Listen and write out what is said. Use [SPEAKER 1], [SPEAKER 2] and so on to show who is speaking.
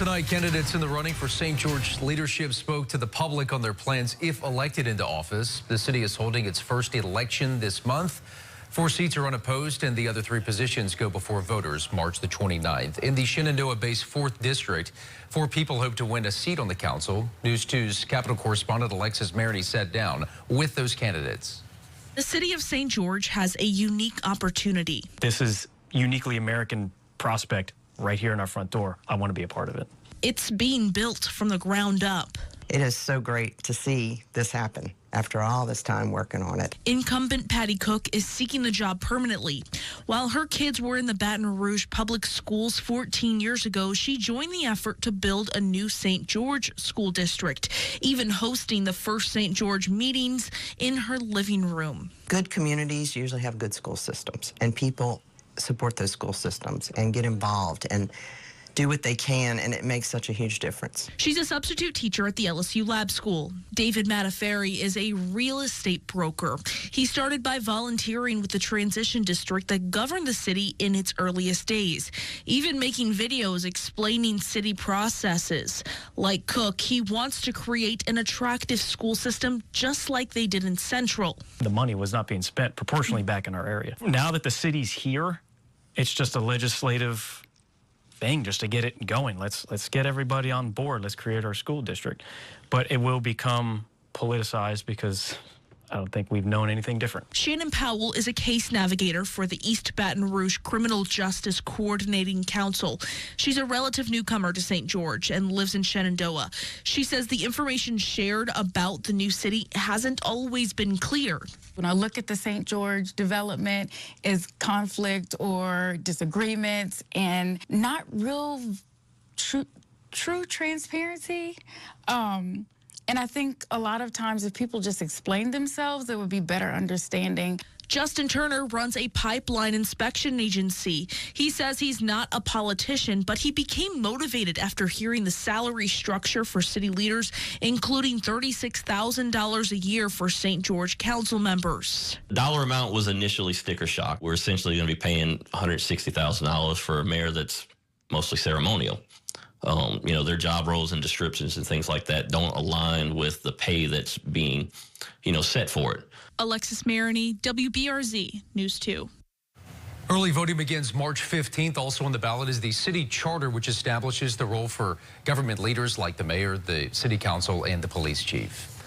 [SPEAKER 1] Tonight, candidates in the running for St. George leadership spoke to the public on their plans if elected into office. The city is holding its first election this month. 4 seats are unopposed, and the other 3 positions go before voters March the 29th. In the Shenandoah-based 4th District, 4 people hope to win a seat on the council. News 2's Capitol correspondent Alexis Maroney sat down with those candidates.
[SPEAKER 2] The city of St. George has a unique opportunity.
[SPEAKER 3] This is uniquely American prospect right here in our front door. I want to be a part of it.
[SPEAKER 2] It's being built from the ground up.
[SPEAKER 4] It is so great to see this happen after all this time working on it.
[SPEAKER 2] Incumbent Patty Cook is seeking the job permanently. While her kids were in the Baton Rouge public schools 14 years ago, she joined the effort to build a new St. George school district, even hosting the first St. George meetings in her living room.
[SPEAKER 4] Good communities usually have good school systems, and people support those school systems and get involved and do what they can, and it makes such a huge difference.
[SPEAKER 2] She's a substitute teacher at the LSU Lab School. David Mataferri is a real estate broker. He started by volunteering with the transition district that governed the city in its earliest days, even making videos explaining city processes. Like Cook, he wants to create an attractive school system just like they did in Central.
[SPEAKER 3] The money was not being spent proportionally back in our area. Now that the city's here, it's just a legislative thing just to get it going. Let's get everybody on board. Let's create our school district. But it will become politicized because I don't think we've known anything different.
[SPEAKER 2] Shannon Powell is a case navigator for the East Baton Rouge Criminal Justice Coordinating Council. She's a relative newcomer to St. George and lives in Shenandoah. She says the information shared about the new city hasn't always been clear.
[SPEAKER 5] When I look at the St. George development, is conflict or disagreements and not real true transparency. And I think a lot of times if people just explain themselves, there would be better understanding.
[SPEAKER 2] Justin Turner runs a pipeline inspection agency. He says he's not a politician, but he became motivated after hearing the salary structure for city leaders, including $36,000 a year for St. George council members.
[SPEAKER 6] The dollar amount was initially sticker shock. We're essentially going to be paying $160,000 for a mayor that's mostly ceremonial. Their job roles and descriptions and things like that don't align with the pay that's being, set for it.
[SPEAKER 2] Alexis Maroney, WBRZ News 2.
[SPEAKER 1] Early voting begins March 15th. Also on the ballot is the city charter, which establishes the role for government leaders like the mayor, the city council, and the police chief.